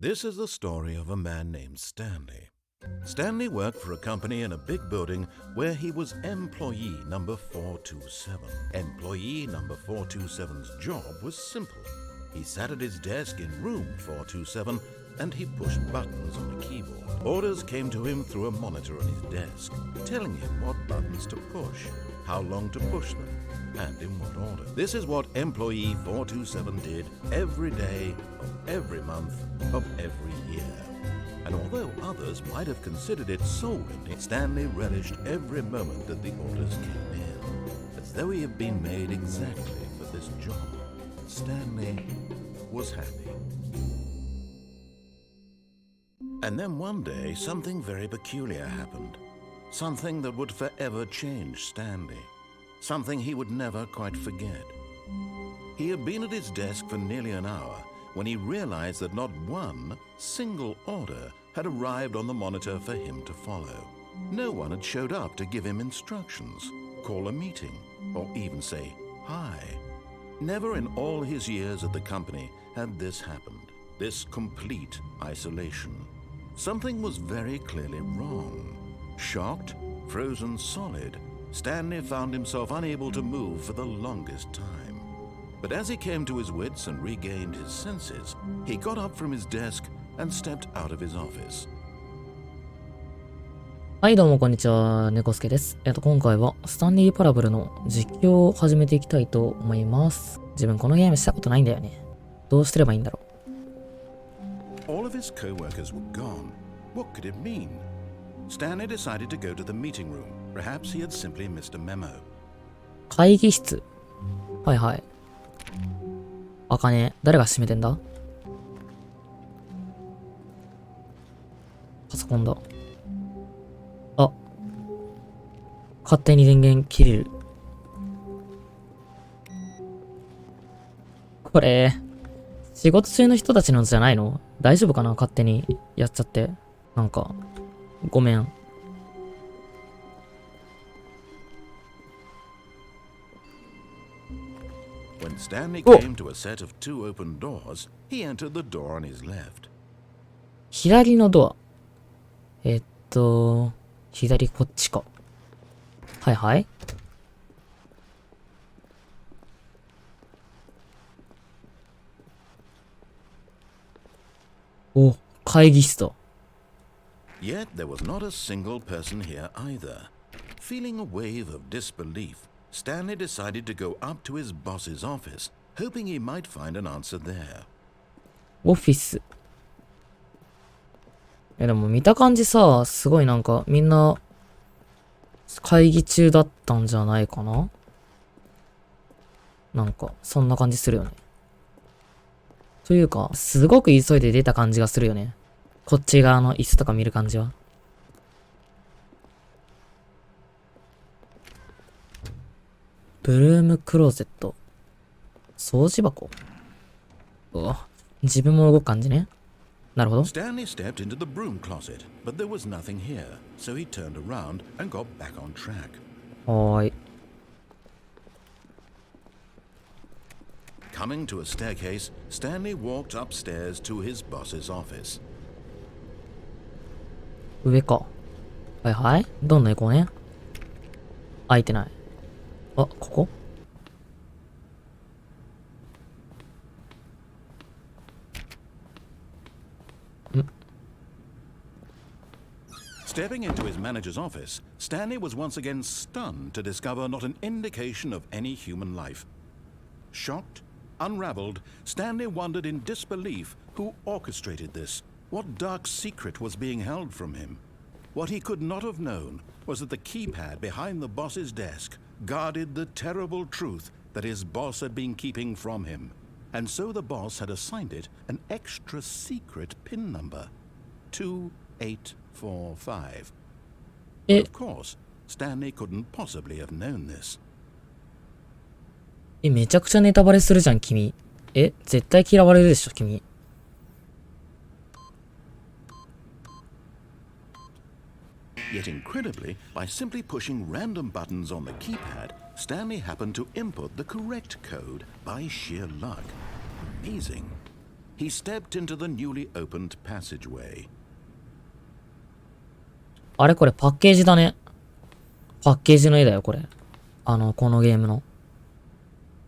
This is the story of a man named Stanley. Stanley worked for a company in a big building where he was employee number 427. Employee number 427's job was simple. He sat at his desk in room 427 and he pushed buttons on the keyboard. Orders came to him through a monitor on his desk, telling him what buttons to push, how long to push them, and in what order. This is what employee 427 did every day of every month of every year. And although others might have considered it soul-rending, Stanley relished every moment that the orders came in, as though he had been made exactly for this job. Stanley was happy. And then one day, something very peculiar happened. Something that would forever change Stanley. Something he would never quite forget. He had been at his desk for nearly an hour when he realized that not one single order had arrived on the monitor for him to follow. No one had showed up to give him instructions, call a meeting, or even say hi. Never in all his years at the company had this happened, this complete isolation. Something was very clearly wrong. Shocked, frozen solid, Stanley found himself unable to move for the longest time. But as he came to his wits and regained his senses, he got up from his desk and stepped out of his office. はい、どうもこんにちは、ねこすけです。今回はスタンリーパラブルの実況を始めていきたいと思います。自分このゲームしたことないんだよね。どうすればいいんだろう。All of his co-workers were gone. What could it mean? Stanley decided to go to the meeting room. Perhaps he had simply missed a memo. 会議室。はいはい。あかね、誰が閉めてんだ？パソコンだ。あ。勝手に電源切れる。これ、仕事中の人たちのじゃないの？大丈夫かな？勝手にやっちゃって。なんか、ごめん。When Stanley came to a set of two open doors, he entered the door on his left. 左のドア。左こっちか。はいはい。お、会議室だ。Yet there was not a single person here either. Feeling a wave of disbelief, Stanley decided to go up to his boss's office, hoping he might find an answer there. オフィス。でも見た感じさ、すごいなんかみんな会議中だったんじゃないかな？なんかそんな感じするよね。というか、すごく急いで出た感じがするよね。こっち側の椅子とか見る感じは。ブルームクローゼット。掃除箱。うわ、自分も動く感じね。なるほど。Stanley stepped into the broom closet, but there was nothing here, so he turned around and got back on track. はーい。Coming to a staircase, Stanley walked upstairs to his boss's office. 上か。はいはい。どんどん行こうね。開いてない。あ、ここ？Stepping into his manager's office, Stanley was once again stunned to discover not an indication of any human life. Shocked, unraveled, Stanley wondered in disbelief who orchestrated this, what dark secret was being held from him. What he could not have known was that the keypad behind the boss's desk guarded the terrible truth that his boss had been keeping from him, and so the boss had assigned it an extra secret PIN number, 2845. But of course, Stanley couldn't possibly have known this. めちゃくちゃネタバレするじゃん、君。絶対嫌われるでしょ、君。Yet incredibly, by simply pushing random buttons on the keypad, Stanley happened to input the correct code by sheer luck. Amazing. he stepped into the newly opened passageway. あれこれパッケージだね。パッケージの絵だよ、これ。このゲームの。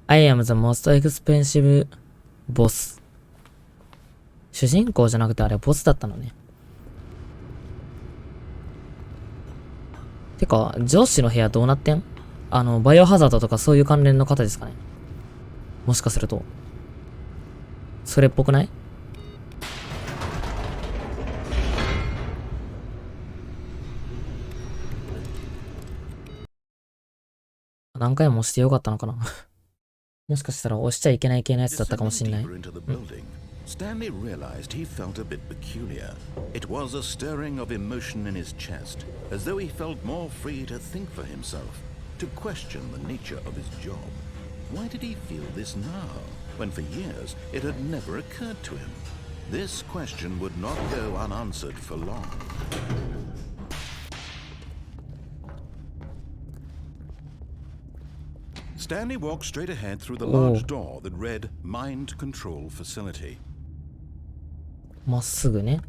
I am the most expensive boss. 主人公じゃなくてあれボスだったのね。てか、上司の部屋どうなってん？バイオハザードとかそういう関連の方ですかね。もしかすると。それっぽくない？何回も押してよかったのかなもしかしたら押しちゃいけない系のやつだったかもしんない。Stanley realized he felt a bit peculiar. It was a stirring of emotion in his chest, as though he felt more free to think for himself, to question the nature of his job. Why did he feel this now, when for years it had never occurred to him? This question would not go unanswered for long. Stanley walked straight ahead through the large door that read Mind Control Facility. まっすぐね。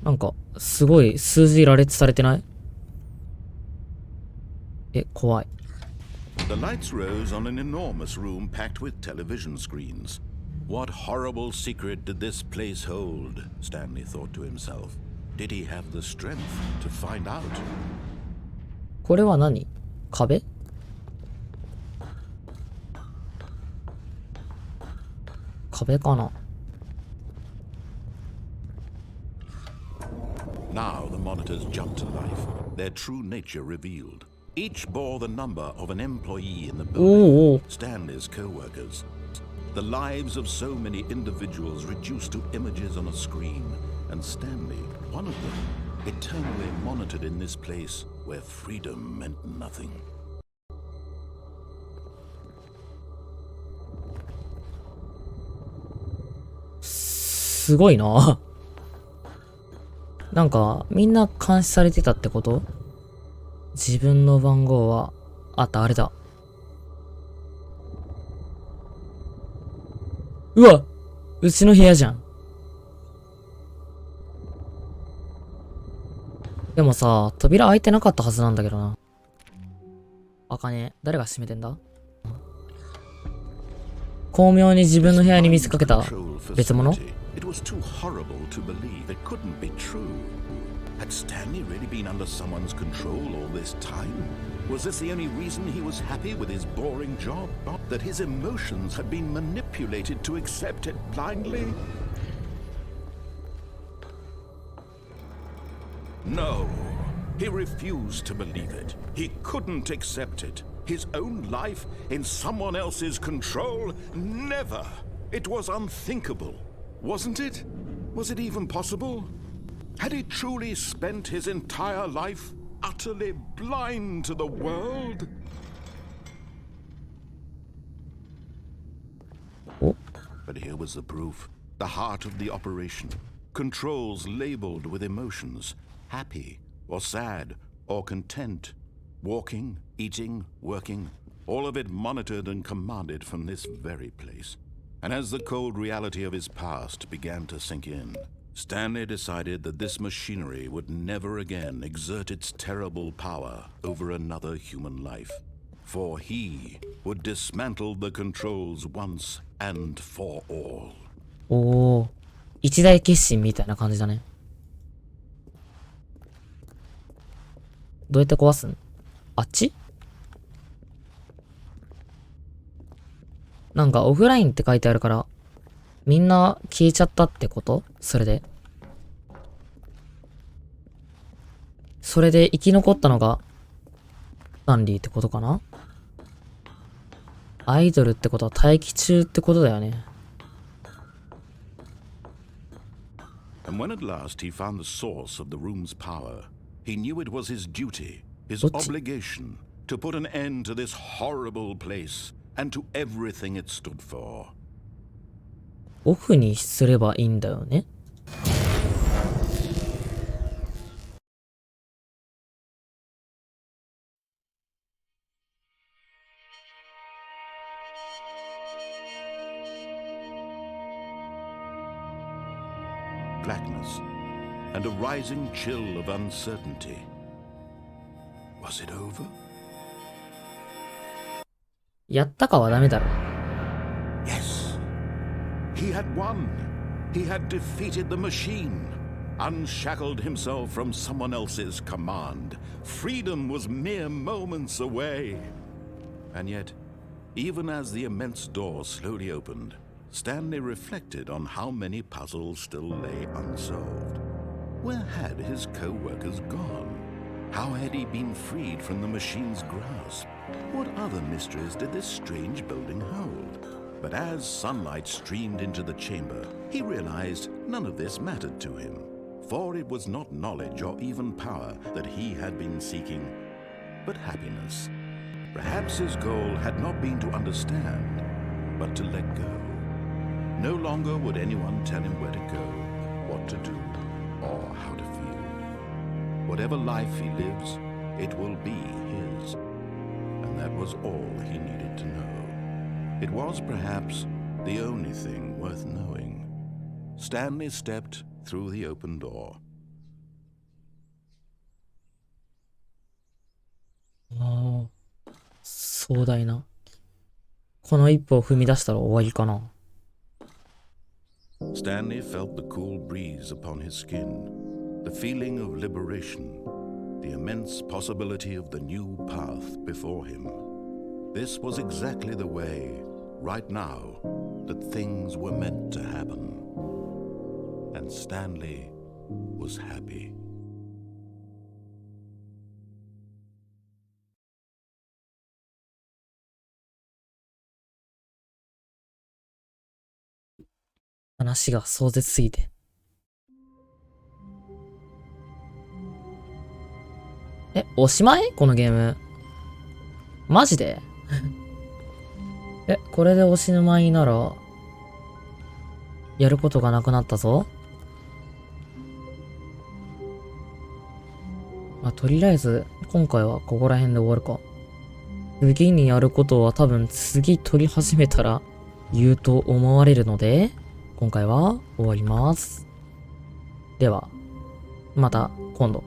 なんか、すごい数字羅列されてない？怖い。The lights rose on an enormous room packed with television screens. What horrible secret did this place hold? Stanley thought to himself. Did he have the strength to find out? これは何？壁？壁かな？ Now the monitors jumped to life, their true nature revealed. Each bore the number of an employee in the building, Stanley's co-workers. The lives of so many individuals reduced to images on a screen, and Stanley, one of them, eternally monitored in this place where freedom meant nothing. すごいな。なんか、みんな監視されてたってこと？自分の番号は、あれだ。うわ！うちの部屋じゃん。でもさ、扉開いてなかったはずなんだけどな。開かねえ。誰が閉めてんだ？巧妙に自分の部屋に見せかけた別物？It was too horrible to believe it couldn't be true. Had Stanley really been under someone's control all this time? Was this the only reason he was happy with his boring job? That his emotions had been manipulated to accept it blindly? No, he refused to believe it. He couldn't accept it. His own life in someone else's control? Never! It was unthinkable. Wasn't it? Was it even possible? Had he truly spent his entire life utterly blind to the world? But here was the proof. The heart of the operation. Controls labeled with emotions. Happy or sad or content. Walking, eating, working. All of it monitored and commanded from this very place. And as the cold reality of his past began to sink in, Stanley decided that this machinery would never again exert its terrible power over another human life. For he would dismantle the controls once and for all. おー、一大決心みたいな感じだね。どうやって壊すん？あっち？なんかオフラインって書いてあるから、みんな消えちゃったってこと？それで生き残ったのが、スタンリーってことかな？アイドルってことは待機中ってことだよね。And when at last he found the source of the room's power, he knew it was his duty, his obligation, to put an end to this horrible place and to everything it stood for. オフにすればいいんだよね。blackness and a rising chill of uncertainty. Was it over? やったかはダメだろ。Yes. He had won. He had defeated the machine, unshackled himself from someone else's command. Freedom was mere moments away. And yet, even as the immense door slowly opened, Stanley reflected on how many puzzles still lay unsolved. Where had his co-workers gone? How had he been freed from the machine's grasp? What other mysteries did this strange building hold? But as sunlight streamed into the chamber, he realized none of this mattered to him, for it was not knowledge or even power that he had been seeking, but happiness. Perhaps his goal had not been to understand, but to let go. No longer would anyone tell him where to go, what to do, or how to feel. Whatever life he lives, it will be his. And that was all he needed to know. It was perhaps the only thing worth knowing. Stanley stepped through the open door. ああ、壮大な。この一歩を踏み出したら終わりかな。Stanley felt the cool breeze upon his skin, the feeling of liberation, the immense possibility of the new path before him. This was exactly the way, right now, that things were meant to happen. And Stanley was happy.話が壮絶すぎて。おしまい？このゲーム。マジでこれでおしまいなら、やることがなくなったぞ。まあ、とりあえず、今回はここら辺で終わるか。次にやることは多分次撮り始めたら言うと思われるので、今回は終わります。では、また今度。